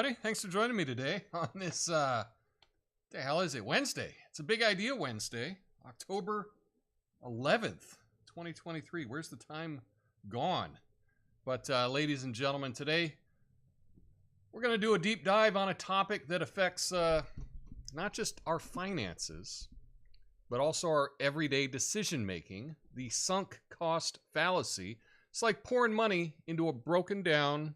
everybody. Thanks for joining me today on this, what the hell is it? Wednesday. It's a Big Idea Wednesday, October 11th, 2023. Where's the time gone? But ladies and gentlemen, today we're going to do a deep dive on a topic that affects not just our finances, but also our everyday decision making, the sunk cost fallacy. It's like pouring money into a broken down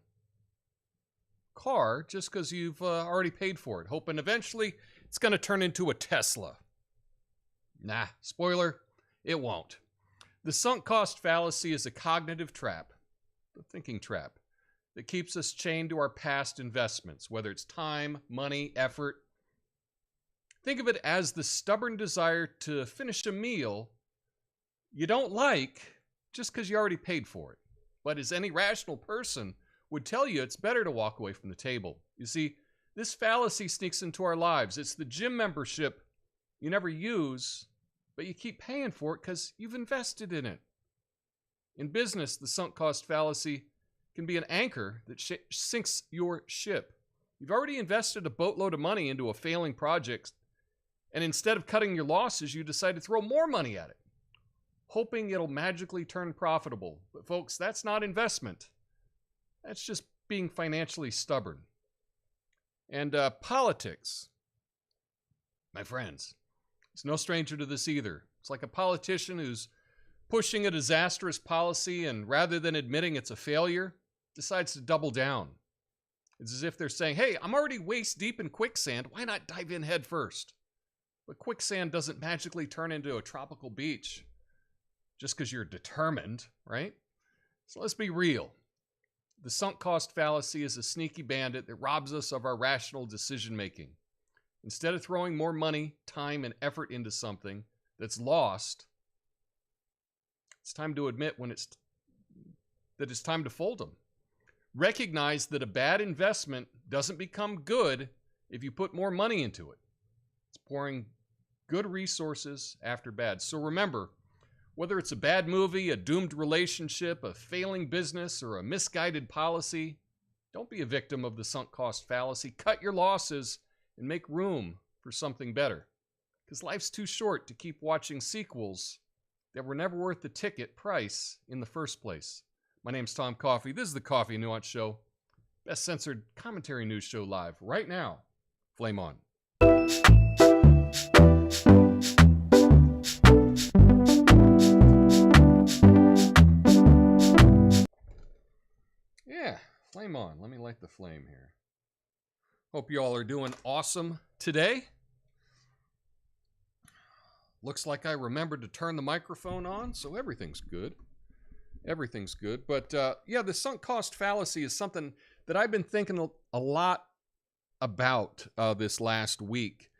car just because you've already paid for it, hoping eventually it's going to turn into a Tesla. Nah, spoiler, it won't. The sunk cost fallacy is a cognitive trap, the thinking trap, that keeps us chained to our past investments, whether it's time, money, effort. Think of it as the stubborn desire to finish a meal you don't like just because you already paid for it. But as any rational person would tell you, it's better to walk away from the table. You see, this fallacy sneaks into our lives. It's the gym membership you never use, but you keep paying for it because you've invested in it. In business, the sunk cost fallacy can be an anchor that sinks your ship. You've already invested a boatload of money into a failing project, and instead of cutting your losses, you decide to throw more money at it, hoping it'll magically turn profitable. But folks, that's not investment. That's just being financially stubborn. And politics, my friends, it's no stranger to this either. It's like a politician who's pushing a disastrous policy and rather than admitting it's a failure, decides to double down. It's as if they're saying, hey, I'm already waist deep in quicksand. Why not dive in head first? But quicksand doesn't magically turn into a tropical beach just because you're determined, right? So let's be real. The sunk cost fallacy is a sneaky bandit that robs us of our rational decision making. Instead of throwing more money, time, and effort into something that's lost, it's time to admit that it's time to fold them. Recognize that a bad investment doesn't become good if you put more money into it. It's pouring good resources after bad. So remember, whether it's a bad movie, a doomed relationship, a failing business, or a misguided policy, don't be a victim of the sunk cost fallacy. Cut your losses and make room for something better. Because life's too short to keep watching sequels that were never worth the ticket price in the first place. My name's Tom Coffey. This is the Coffee Nuance Show. Best censored commentary news show live right now. Flame on. Yeah, flame on. Let me light the flame here. Hope you all are doing awesome today. Looks like I remembered to turn the microphone on, so everything's good. Everything's good. But yeah, the sunk cost fallacy is something that I've been thinking a lot about this last week.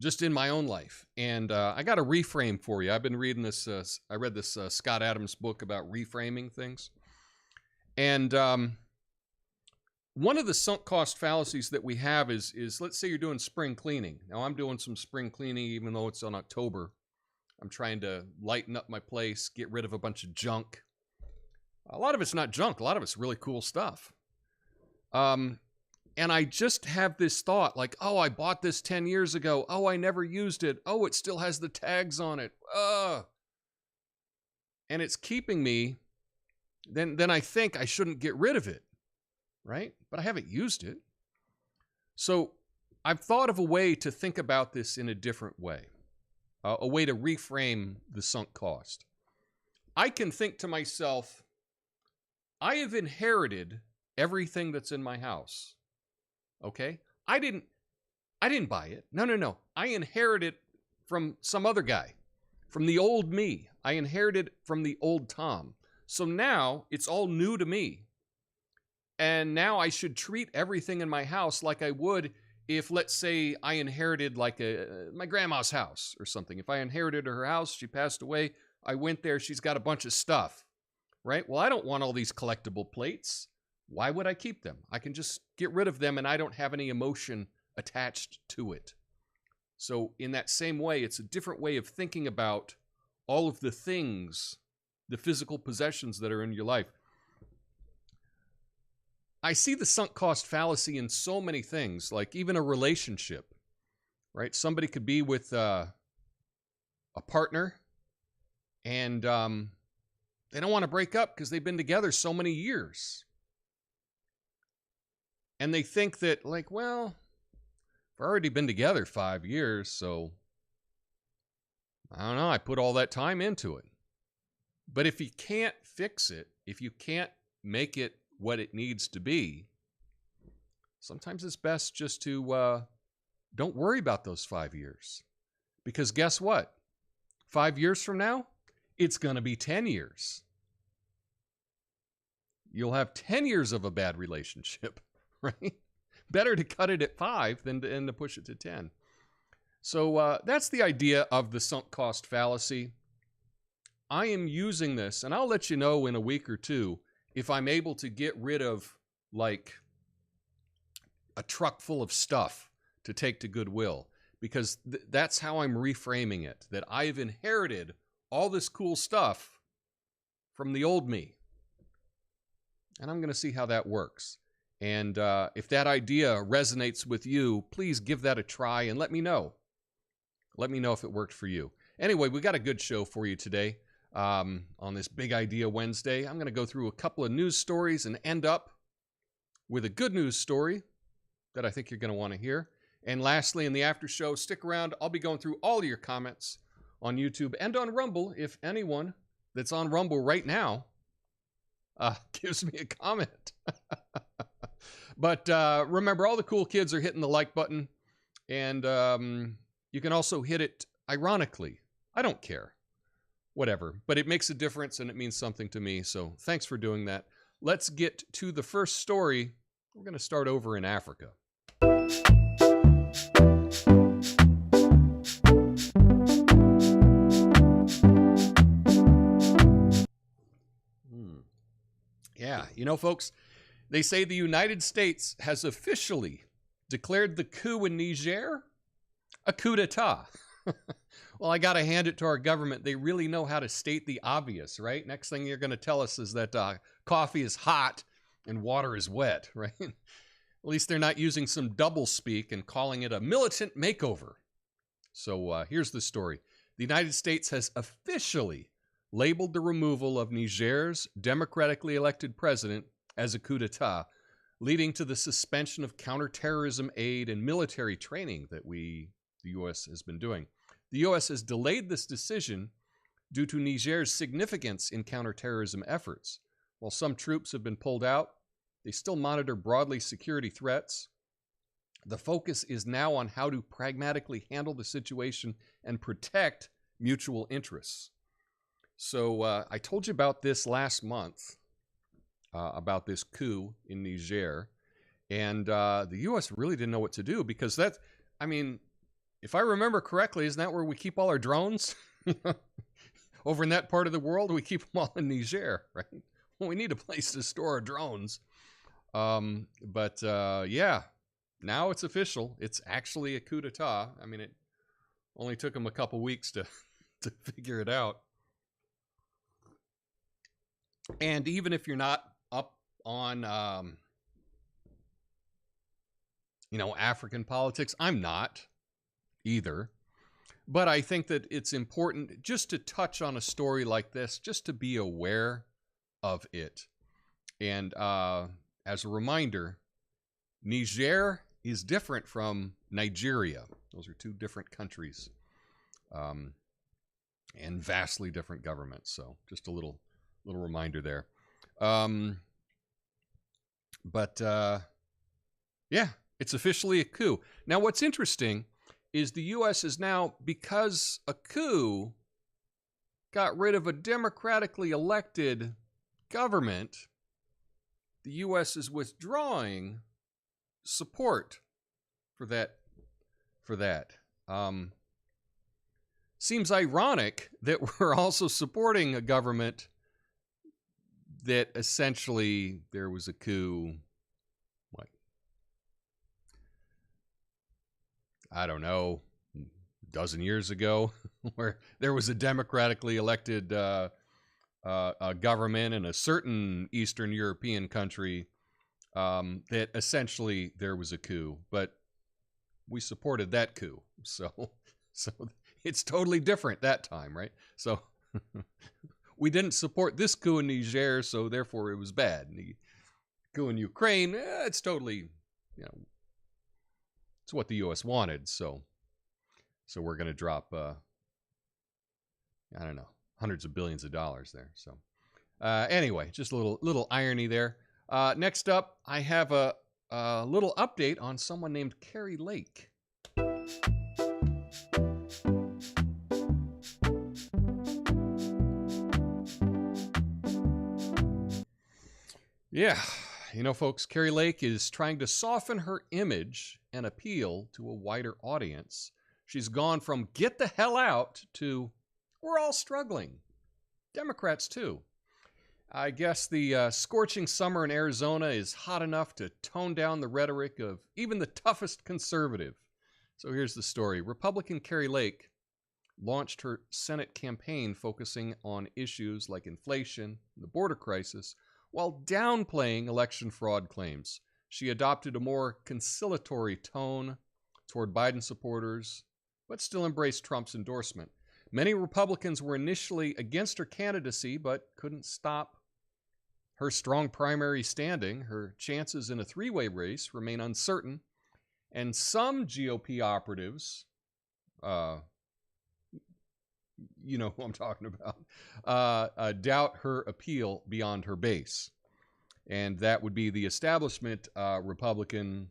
Just in my own life. And I got a reframe for you. I've been reading this, I read this Scott Adams book about reframing things. And one of the sunk cost fallacies that we have is let's say you're doing spring cleaning. Now I'm doing some spring cleaning even though it's on October. I'm trying to lighten up my place, get rid of a bunch of junk. A lot of it's not junk. A lot of it's really cool stuff. And I just have this thought like, oh, I bought this 10 years ago. Oh, I never used it. Oh, it still has the tags on it. And it's keeping me. Then I think I shouldn't get rid of it, right? But I haven't used it. So I've thought of a way to think about this in a different way, a way to reframe the sunk cost. I can think to myself, I have inherited everything that's in my house. Okay? I didn't buy it. No. I inherited from some other guy, from the old me. I inherited from the old Tom. So now it's all new to me. And now I should treat everything in my house like I would if, let's say, I inherited like my grandma's house or something. If I inherited her house, she passed away, I went there, she's got a bunch of stuff, right? Well, I don't want all these collectible plates. Why would I keep them? I can just get rid of them and I don't have any emotion attached to it. So in that same way, it's a different way of thinking about all of the things, the physical possessions that are in your life. I see the sunk cost fallacy in so many things, like even a relationship, right? Somebody could be with a partner and they don't want to break up because they've been together so many years. And they think that, like, well, we've already been together 5 years, so I don't know, I put all that time into it. But if you can't fix it, if you can't make it what it needs to be, sometimes it's best just to don't worry about those 5 years. Because guess what? 5 years from now, it's going to be 10 years. You'll have 10 years of a bad relationship, right? Better to cut it at 5 than to push it to 10. So that's the idea of the sunk cost fallacy. I am using this, and I'll let you know in a week or two if I'm able to get rid of, like, a truck full of stuff to take to Goodwill, because that's how I'm reframing it, that I've inherited all this cool stuff from the old me. And I'm going to see how that works. And if that idea resonates with you, please give that a try and let me know. Let me know if it worked for you. Anyway, we got a good show for you today. On this Big Idea Wednesday, I'm going to go through a couple of news stories and end up with a good news story that I think you're going to want to hear. And lastly, in the after show, stick around. I'll be going through all of your comments on YouTube and on Rumble. If anyone that's on Rumble right now gives me a comment. But remember, all the cool kids are hitting the like button. And you can also hit it ironically. I don't care. Whatever. But it makes a difference and it means something to me. So thanks for doing that. Let's get to the first story. We're going to start over in Africa. Yeah, you know, folks, they say the United States has officially declared the coup in Niger a coup d'etat. Well, I got to hand it to our government. They really know how to state the obvious, right? Next thing you're going to tell us is that coffee is hot and water is wet, right? At least they're not using some double speak and calling it a militant makeover. So here's the story. The United States has officially labeled the removal of Niger's democratically elected president as a coup d'etat, leading to the suspension of counterterrorism aid and military training that the U.S. has been doing. The U.S. has delayed this decision due to Niger's significance in counterterrorism efforts. While some troops have been pulled out, they still monitor broadly security threats. The focus is now on how to pragmatically handle the situation and protect mutual interests. So I told you about this last month, about this coup in Niger, and the U.S. really didn't know what to do because that's, I mean, if I remember correctly, isn't that where we keep all our drones? Over in that part of the world, we keep them all in Niger, right? Well, we need a place to store our drones. Yeah, now it's official. It's actually a coup d'etat. I mean, it only took them a couple weeks to figure it out. And even if you're not up on, African politics, I'm not either. But I think that it's important just to touch on a story like this, just to be aware of it. And as a reminder, Niger is different from Nigeria. Those are two different countries and vastly different governments. So just a little reminder there. Yeah, it's officially a coup. Now, what's interesting is the U.S. is now, because a coup got rid of a democratically elected government, the U.S. is withdrawing support for that. Seems ironic that we're also supporting a government that essentially there was a coup, what, I don't know, a dozen years ago, where there was a democratically elected government in a certain Eastern European country that essentially there was a coup, but we supported that coup. So it's totally different that time, right? So we didn't support this coup in Niger, so therefore it was bad. And the coup in Ukraine, it's totally, it's what the U.S. wanted. So we're going to drop, I don't know, hundreds of billions of dollars there. So anyway, just a little irony there. Next up, I have a little update on someone named Kari Lake. Yeah, folks, Kari Lake is trying to soften her image and appeal to a wider audience. She's gone from get the hell out to we're all struggling. Democrats too. I guess the scorching summer in Arizona is hot enough to tone down the rhetoric of even the toughest conservative. So here's the story. Republican Kari Lake launched her Senate campaign focusing on issues like inflation and the border crisis while downplaying election fraud claims. She adopted a more conciliatory tone toward Biden supporters, but still embraced Trump's endorsement. Many Republicans were initially against her candidacy, but couldn't stop her strong primary standing. Her chances in a three-way race remain uncertain, and some GOP operatives, you know who I'm talking about, doubt her appeal beyond her base. And that would be the establishment Republicans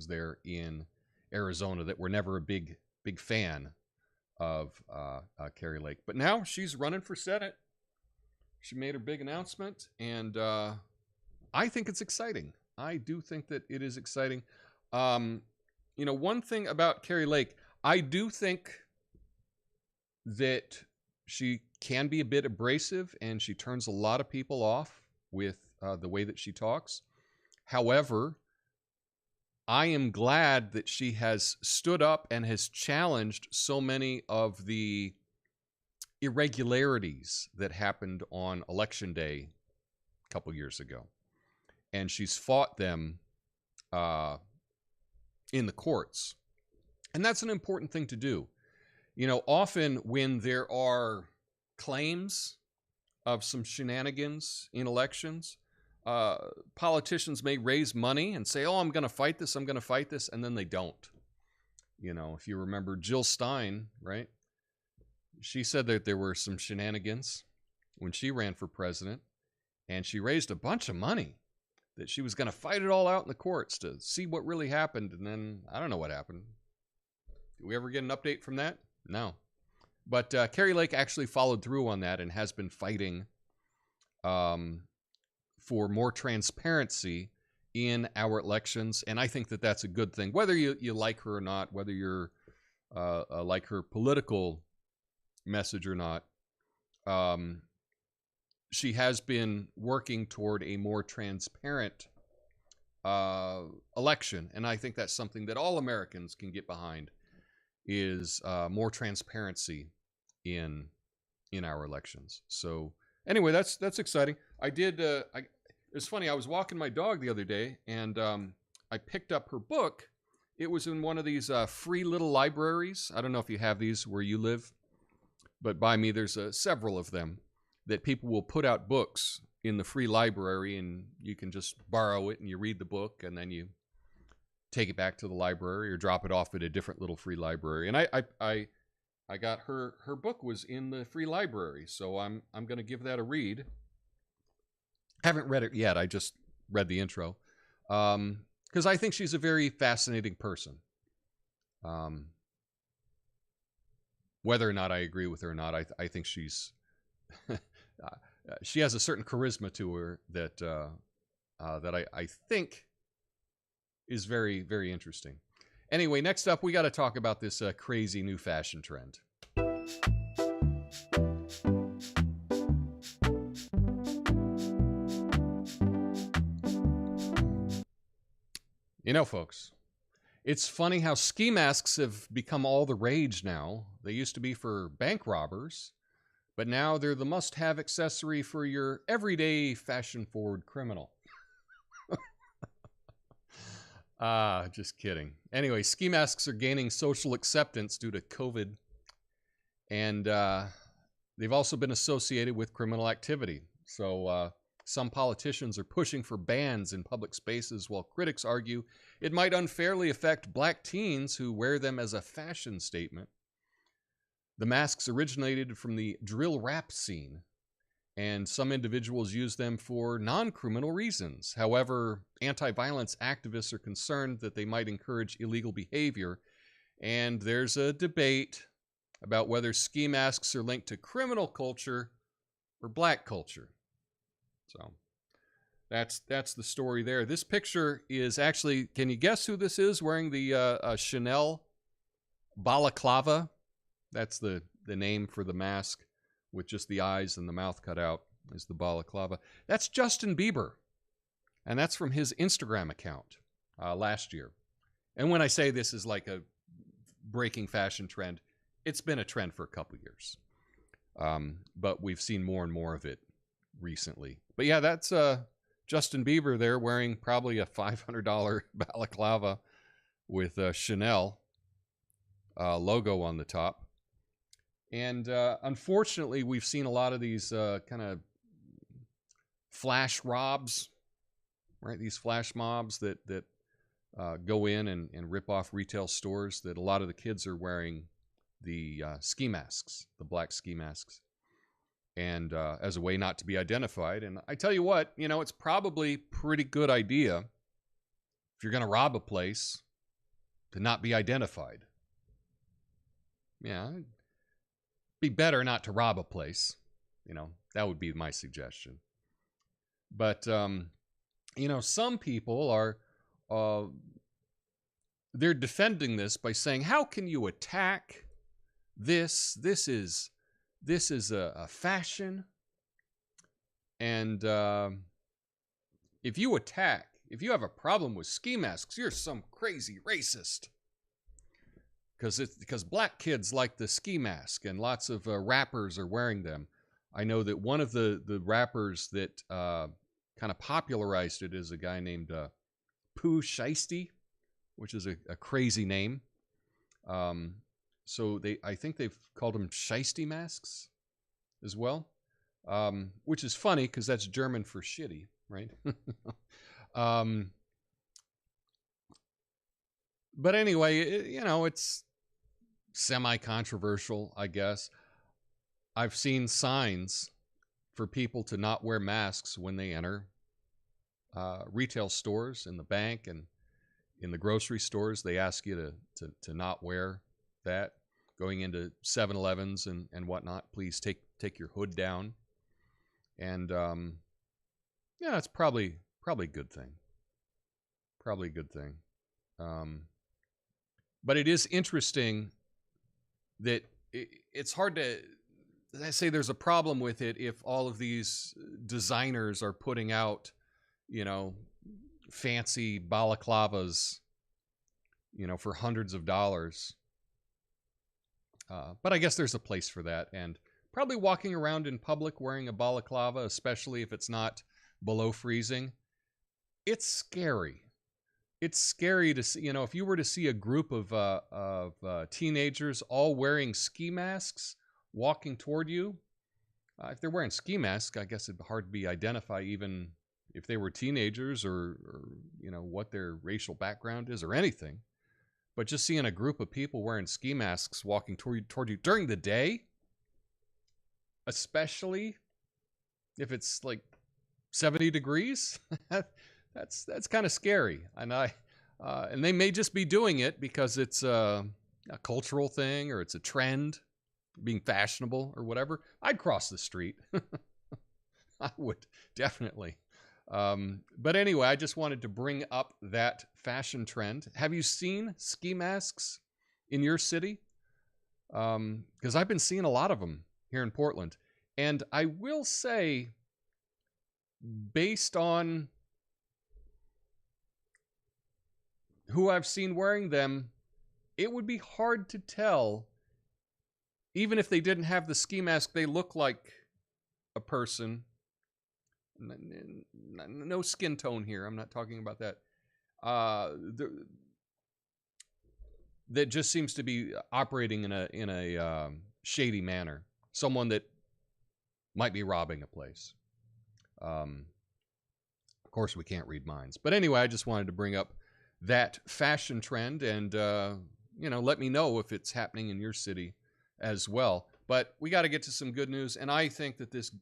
there in Arizona that were never a big fan of Kari Lake. But now she's running for Senate. She made her big announcement, and I think it's exciting. I do think that it is exciting. One thing about Kari Lake, I do think that she can be a bit abrasive, and she turns a lot of people off with the way that she talks. However, I am glad that she has stood up and has challenged so many of the irregularities that happened on Election Day a couple years ago. And she's fought them in the courts. And that's an important thing to do. Often when there are claims of some shenanigans in elections, politicians may raise money and say, I'm going to fight this, and then they don't. If you remember Jill Stein, right? She said that there were some shenanigans when she ran for president, and she raised a bunch of money that she was going to fight it all out in the courts to see what really happened, and then I don't know what happened. Did we ever get an update from that? No. But Kari Lake actually followed through on that and has been fighting for more transparency in our elections, and I think that that's a good thing. Whether you like her or not, whether you're like her political message or not, she has been working toward a more transparent election, and I think that's something that all Americans can get behind, is more transparency in our elections. So anyway, that's exciting. It's funny, I was walking my dog the other day, and I picked up her book. It was in one of these free little libraries. I don't know if you have these where you live, but by me there's several of them that people will put out books in the free library, and you can just borrow it and you read the book, and then you take it back to the library or drop it off at a different little free library. And I got her book was in the free library, so I'm going to give that a read. Haven't read it yet. I just read the intro because I think she's a very fascinating person. Whether or not I agree with her or not, I think she's she has a certain charisma to her that I think is very, very interesting. Anyway, next up, we got to talk about this crazy new fashion trend. Folks, it's funny how ski masks have become all the rage now. They used to be for bank robbers, but now they're the must-have accessory for your everyday fashion-forward criminal. Just kidding. Anyway, ski masks are gaining social acceptance due to COVID, and they've also been associated with criminal activity. So some politicians are pushing for bans in public spaces, while critics argue it might unfairly affect black teens who wear them as a fashion statement. The masks originated from the drill rap scene, and some individuals use them for non-criminal reasons. However, anti-violence activists are concerned that they might encourage illegal behavior, and there's a debate about whether ski masks are linked to criminal culture or black culture. So that's the story there. This picture is actually, can you guess who this is wearing the Chanel balaclava? That's the name for the mask with just the eyes and the mouth cut out is the balaclava. That's Justin Bieber, and that's from his Instagram account last year. And when I say this is like a breaking fashion trend, it's been a trend for a couple years. But we've seen more and more of it recently. But yeah, that's Justin Bieber there wearing probably a $500 balaclava with a Chanel logo on the top. And unfortunately, we've seen a lot of these kind of flash robs, right? These flash mobs that go in and rip off retail stores, that a lot of the kids are wearing the ski masks, the black ski masks, and as a way not to be identified. And I tell you what, you know, it's probably a pretty good idea if you're going to rob a place to not be identified. Yeah, be better not to rob a place. You know, that would be my suggestion. But, you know, some people are, they're defending this by saying, how can you attack this? This is a fashion. And if you have a problem with ski masks, you're some crazy racist. Because black kids like the ski mask, and lots of rappers are wearing them. I know that one of the rappers that kind of popularized it is a guy named Pooh Shiesty, which is a crazy name. So I think they've called them Shiesty masks as well, which is funny because that's German for shitty, right? But anyway, you know, it's semi-controversial, I guess. I've seen signs for people to not wear masks when they enter retail stores, in the bank, and in the grocery stores. They ask you to not wear that. Going into 7-Elevens and whatnot, please take your hood down. And yeah, it's probably a good thing. Probably a good thing. But it is interesting that it's hard to say there's a problem with it if all of these designers are putting out, you know, fancy balaclavas, you know, for hundreds of dollars. But I guess there's a place for that. And probably walking around in public wearing a balaclava, especially if it's not below freezing, it's scary. It's scary to see, you know, if you were to see a group of teenagers all wearing ski masks walking toward you. If they're wearing ski masks, I guess it'd be hard to be identify even if they were teenagers or you know, what their racial background is or anything. But just seeing a group of people wearing ski masks walking toward you during the day, especially if it's like 70 degrees, that's kind of scary. And they may just be doing it because it's a cultural thing, or it's a trend, being fashionable or whatever. I'd cross the street. I would, definitely. But anyway, I just wanted to bring up that fashion trend. Have you seen ski masks in your city? Because I've been seeing a lot of them here in Portland. And I will say, based on who I've seen wearing them, it would be hard to tell even if they didn't have the ski mask, they look like a person. No skin tone here. I'm not talking about that. That just seems to be operating in a shady manner. Someone that might be robbing a place. Of course, we can't read minds. But anyway, I just wanted to bring up that fashion trend and, let me know if it's happening in your city as well. But we got to get to some good news. And I think that this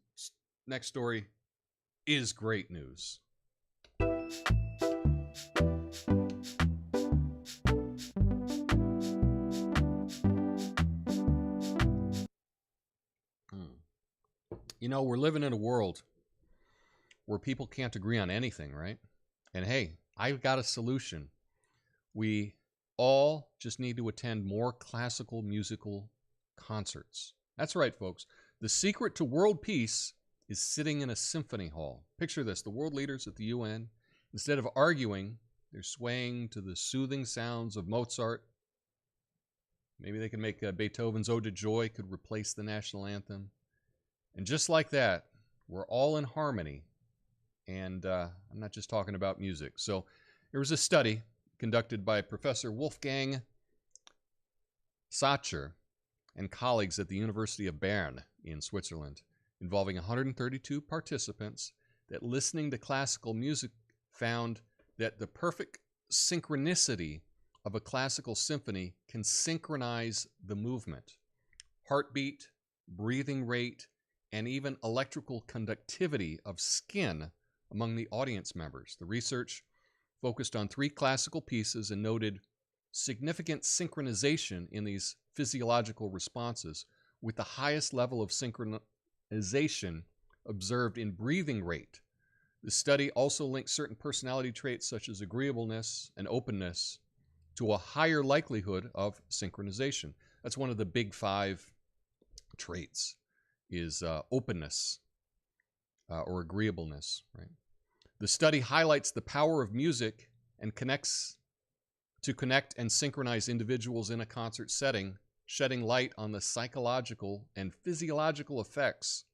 next story is great news. We're living in a world where people can't agree on anything, right? And hey, I've got a solution. We all just need to attend more classical musical concerts. That's right, folks. The secret to world peace is sitting in a symphony hall. Picture this, the world leaders at the UN, instead of arguing, they're swaying to the soothing sounds of Mozart. Maybe they can make Beethoven's Ode to Joy could replace the national anthem. And just like that, we're all in harmony. And I'm not just talking about music. So there was a study conducted by Professor Wolfgang Sacher and colleagues at the University of Bern in Switzerland, involving 132 participants, that listening to classical music found that the perfect synchronicity of a classical symphony can synchronize the movement, heartbeat, breathing rate, and even electrical conductivity of skin among the audience members. The research focused on 3 classical pieces and noted significant synchronization in these physiological responses, with the highest level of synchronization observed in breathing rate. The study also linked certain personality traits such as agreeableness and openness to a higher likelihood of synchronization. That's one of the big 5 traits, is openness or agreeableness, right? The study highlights the power of music and connect and synchronize individuals in a concert setting, shedding light on the psychological and physiological effects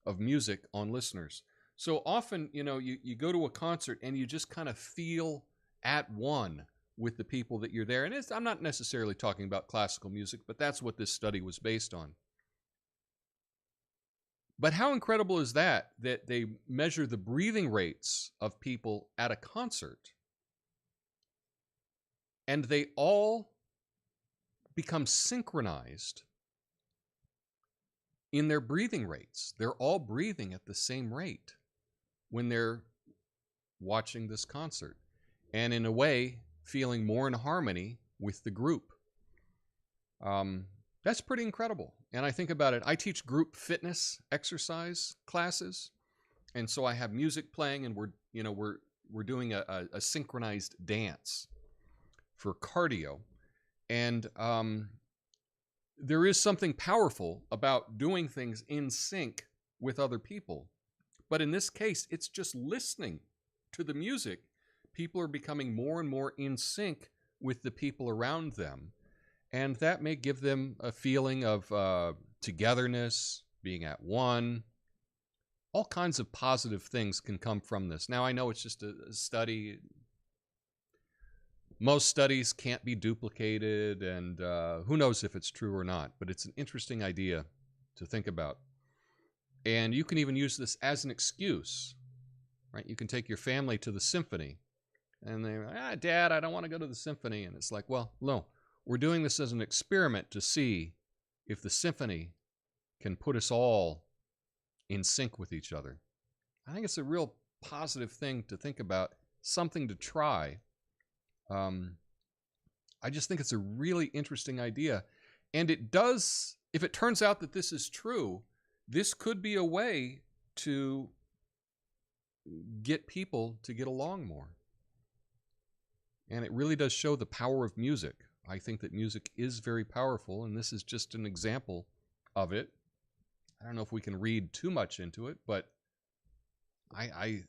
of music on listeners. So often, you go to a concert and you just kind of feel at one with the people that you're there. And I'm not necessarily talking about classical music, but that's what this study was based on. But how incredible is that they measure the breathing rates of people at a concert, and they all become synchronized in their breathing rates. They're all breathing at the same rate when they're watching this concert, and in a way, feeling more in harmony with the group. That's pretty incredible. And I think about it, I teach group fitness exercise classes. And so I have music playing, and we're doing a synchronized dance for cardio. And there is something powerful about doing things in sync with other people. But in this case, it's just listening to the music. People are becoming more and more in sync with the people around them. And that may give them a feeling of togetherness, being at one. All kinds of positive things can come from this. Now, I know it's just a study. Most studies can't be duplicated, and who knows if it's true or not. But it's an interesting idea to think about. And you can even use this as an excuse, right? You can take your family to the symphony. And they're like, Dad, I don't want to go to the symphony. And it's like, well, no. We're doing this as an experiment to see if the symphony can put us all in sync with each other. I think it's a real positive thing to think about, something to try. I just think it's a really interesting idea. And it does, if it turns out that this is true, this could be a way to get people to get along more. And it really does show the power of music. I think that music is very powerful, and this is just an example of it. I don't know if we can read too much into it, but I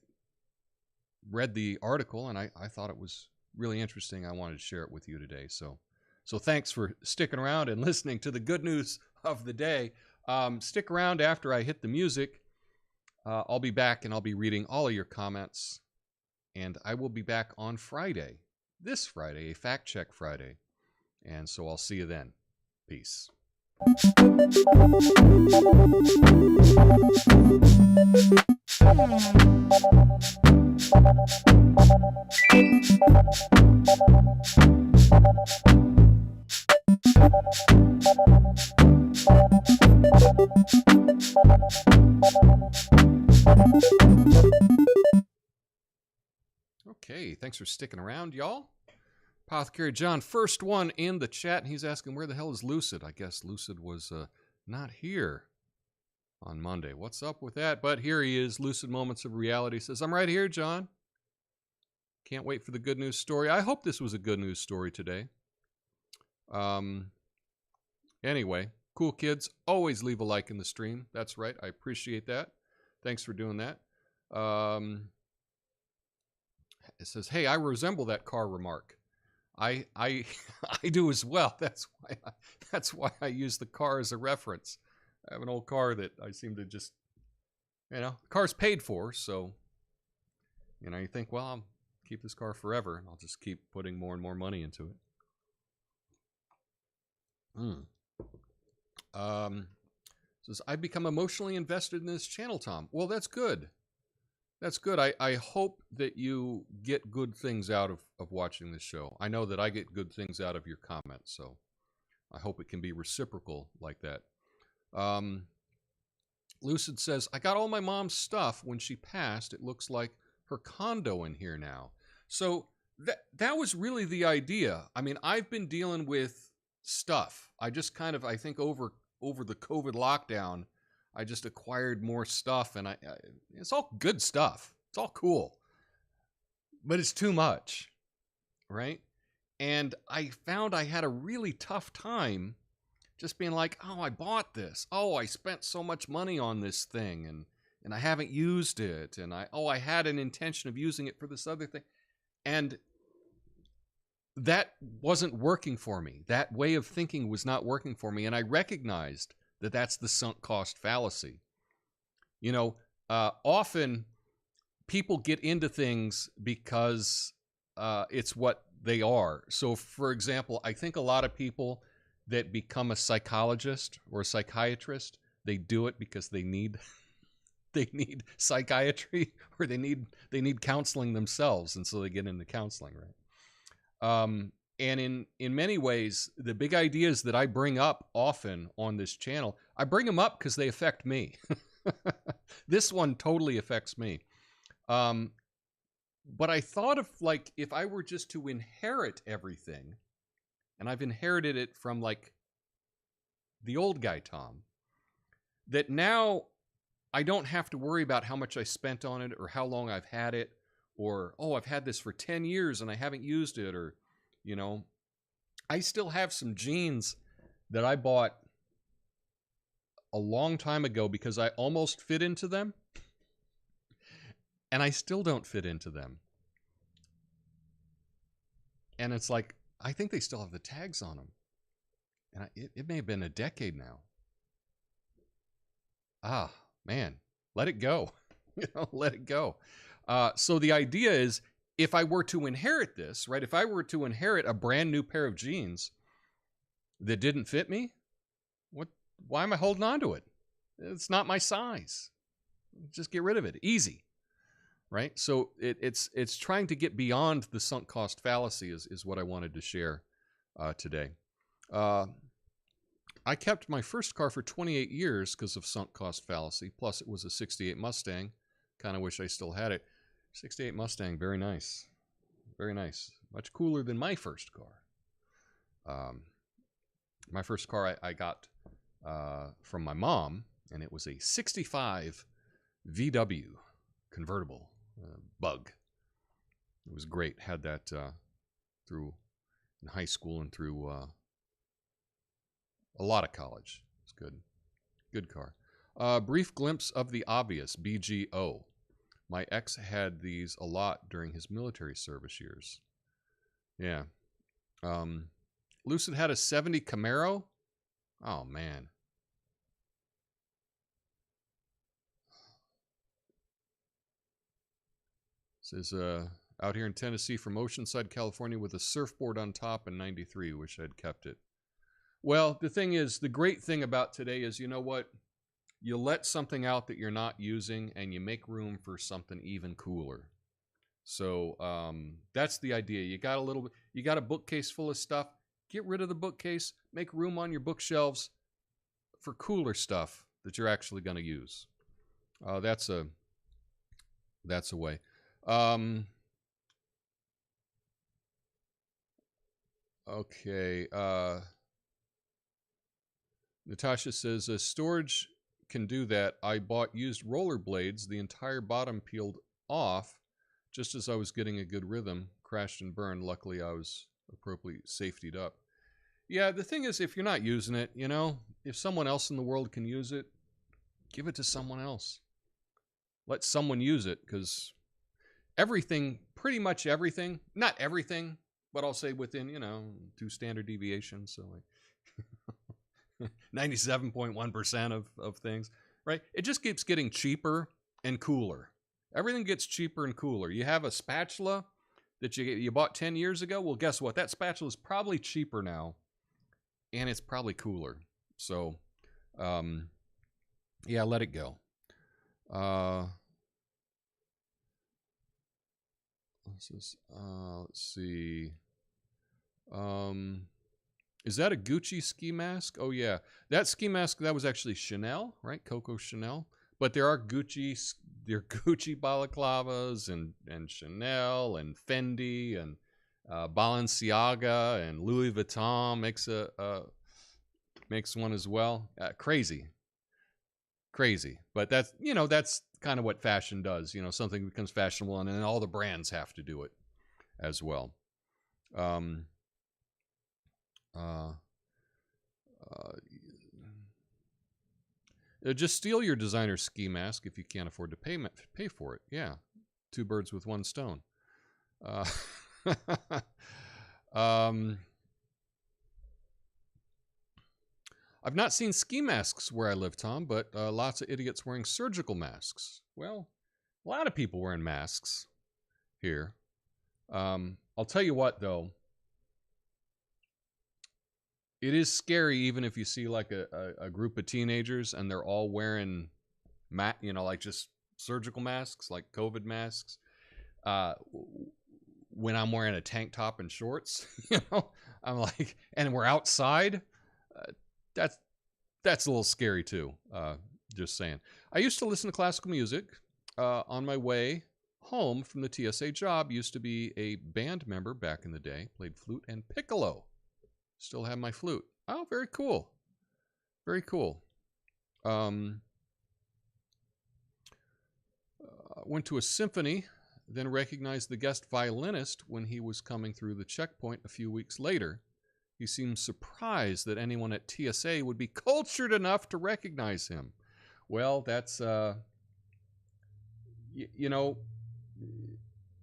read the article, and I thought it was really interesting. I wanted to share it with you today. So thanks for sticking around and listening to the good news of the day. Stick around after I hit the music. I'll be back and I'll be reading all of your comments. And I will be back on Friday, this Friday, a Fact Check Friday. And so I'll see you then. Peace. Okay, thanks for sticking around, y'all. Apothecary John, first one in the chat, and he's asking, where the hell is Lucid? I guess Lucid was not here on Monday. What's up with that? But here he is, Lucid Moments of Reality. Says, I'm right here, John. Can't wait for the good news story. I hope this was a good news story today. Anyway, cool kids, always leave a like in the stream. That's right, I appreciate that. Thanks for doing that. It says, hey, I resemble that car remark. I I do as well. That's why I use the car as a reference. I have an old car that I seem to just, the car's paid for, so you think, well, I'll keep this car forever, and I'll just keep putting more and more money into it. Says, I've become emotionally invested in this channel, Tom. Well, that's good. That's good. I hope that you get good things out of watching this show. I know that I get good things out of your comments, so I hope it can be reciprocal like that. Lucid says, I got all my mom's stuff when she passed. It looks like her condo in here now. So that was really the idea. I mean, I've been dealing with stuff. I just kind of, I think over the COVID lockdown, I just acquired more stuff, and it's all good stuff. It's all cool. But it's too much, right? And I found I had a really tough time just being like, oh, I bought this. Oh, I spent so much money on this thing, and I haven't used it. And I had an intention of using it for this other thing. And that wasn't working for me. That way of thinking was not working for me. And I recognized that that's the sunk cost fallacy. Often people get into things because it's what they are. So, for example, I think a lot of people that become a psychologist or a psychiatrist, they do it because they need psychiatry, or they need counseling themselves, and so they get into counseling, right? And in many ways, the big ideas that I bring up often on this channel, I bring them up because they affect me. This one totally affects me. But I thought of, like, if I were just to inherit everything, and I've inherited it from, like, the old guy Tom, that now I don't have to worry about how much I spent on it or how long I've had it, or, oh, I've had this for 10 years and I haven't used it, or, I still have some jeans that I bought a long time ago because I almost fit into them, and I still don't fit into them. And it's like, I think they still have the tags on them. And it may have been a decade now. Ah, man, let it go. Let it go. So the idea is, if I were to inherit this, right? If I were to inherit a brand new pair of jeans that didn't fit me, why am I holding on to it? It's not my size. Just get rid of it. Easy, right? So it's trying to get beyond the sunk cost fallacy is what I wanted to share today. I kept my first car for 28 years because of sunk cost fallacy. Plus, it was a 68 Mustang. Kind of wish I still had it. 68 Mustang, very nice. Very nice. Much cooler than my first car. My first car I got from my mom, and it was a 65 VW convertible Bug. It was great. Had that through in high school and through a lot of college. It's good. Good car. Brief glimpse of the obvious, BGO. My ex had these a lot during his military service years. Yeah. Lucid had a 70 Camaro. Oh, man. Says, out here in Tennessee from Oceanside, California with a surfboard on top in 93. Wish I'd kept it. Well, the thing is, the great thing about today is, you know what? You let something out that you're not using and you make room for something even cooler. So that's the idea. You got a bookcase full of stuff. Get rid of the bookcase. Make room on your bookshelves for cooler stuff that you're actually going to use. That's a way. Okay. Natasha says, storage can do that. I bought used rollerblades. The entire bottom peeled off just as I was getting a good rhythm. Crashed and burned. Luckily, I was appropriately safetied up. Yeah, the thing is, if you're not using it, you know, if someone else in the world can use it, give it to someone else. Let someone use it, because everything, pretty much everything, not everything, but I'll say within, you know, 2 standard deviations, so like 97.1% of things, right? It just keeps getting cheaper and cooler. Everything gets cheaper and cooler. You have a spatula that you bought 10 years ago. Well, guess what? That spatula is probably cheaper now, and it's probably cooler. So, yeah, let it go. Let's see. Is that a Gucci ski mask? Oh yeah, that ski mask, that was actually Chanel, right? Coco Chanel. But there are Gucci balaclavas and Chanel and Fendi and Balenciaga and Louis Vuitton makes one as well. Crazy. But that's, you know, that's kind of what fashion does. You know, something becomes fashionable, and then all the brands have to do it as well. Just steal your designer ski mask if you can't afford to pay for it. Yeah, 2 birds with 1 stone. I've not seen ski masks where I live, Tom, but lots of idiots wearing surgical masks. Well, a lot of people wearing masks here. I'll tell you what, though. It is scary even if you see like a group of teenagers and they're all wearing, like just surgical masks, like COVID masks. When I'm wearing a tank top and shorts, you know, I'm like, and we're outside. That's a little scary too. Just saying. I used to listen to classical music on my way home from the TSA job. Used to be a band member back in the day. Played flute and piccolo. Still have my flute. Oh, very cool. Very cool. Went to a symphony, then recognized the guest violinist when he was coming through the checkpoint a few weeks later. He seemed surprised that anyone at TSA would be cultured enough to recognize him. Well, that's, you know,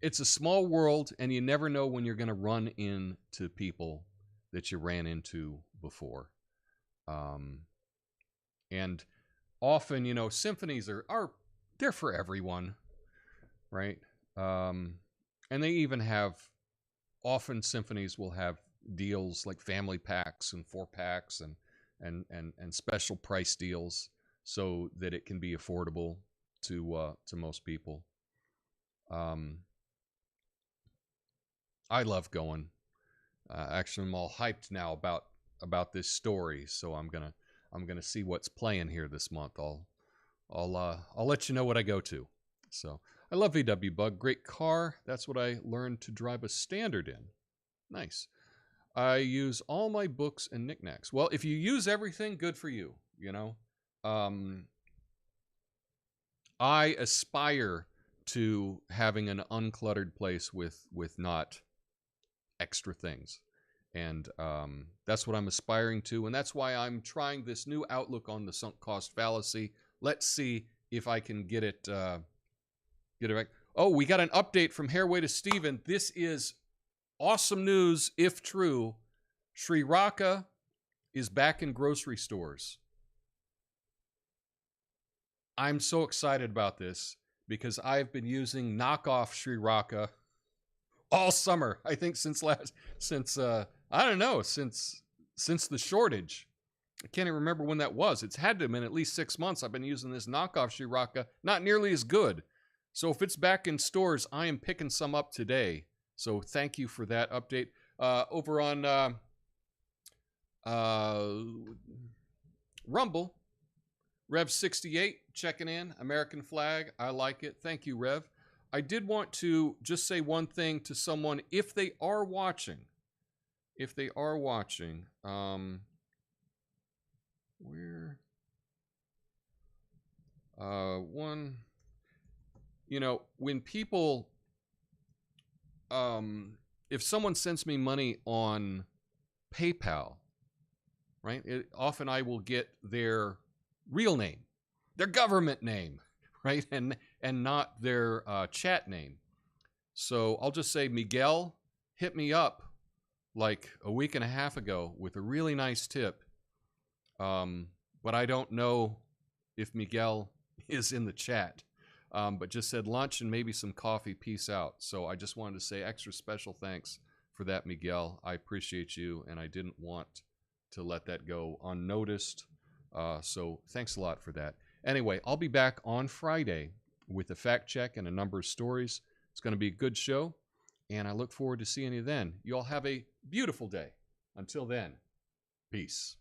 it's a small world, and you never know when you're going to run into people that you ran into before. And often, you know, symphonies are they're for everyone, right? And they even have, often symphonies will have deals like family packs and 4-packs and special price deals so that it can be affordable to most people. I love going. Actually, I'm all hyped now about this story, so I'm gonna see what's playing here this month. I'll let you know what I go to. So I love VW Bug, great car. That's what I learned to drive a Standard in. Nice. I use all my books and knickknacks. Well, if you use everything, good for you. You know, I aspire to having an uncluttered place with not extra things. And that's what I'm aspiring to. And that's why I'm trying this new outlook on the sunk cost fallacy. Let's see if I can get it back. Oh, we got an update from Hairway to Steven. This is awesome news, if true. Sri Raka is back in grocery stores. I'm so excited about this because I've been using knockoff Sri Raka all summer. I think since the shortage. I can't even remember when that was. It's had to have been at least 6 months. I've been using this knockoff Sri Raka, not nearly as good. So if it's back in stores, I am picking some up today. So thank you for that update. Over on Rumble, Rev68 checking in, American flag. I like it. Thank you, Rev. I did want to just say one thing to someone, if they are watching, when people, if someone sends me money on PayPal, right, often I will get their real name, their government name, right, and not their chat name. So I'll just say, Miguel hit me up like a week and a half ago with a really nice tip. But I don't know if Miguel is in the chat, but just said lunch and maybe some coffee, peace out. So I just wanted to say extra special thanks for that, Miguel. I appreciate you, and I didn't want to let that go unnoticed. So thanks a lot for that. Anyway, I'll be back on Friday with a fact check and a number of stories. It's going to be a good show, and I look forward to seeing you then. You all have a beautiful day. Until then, peace.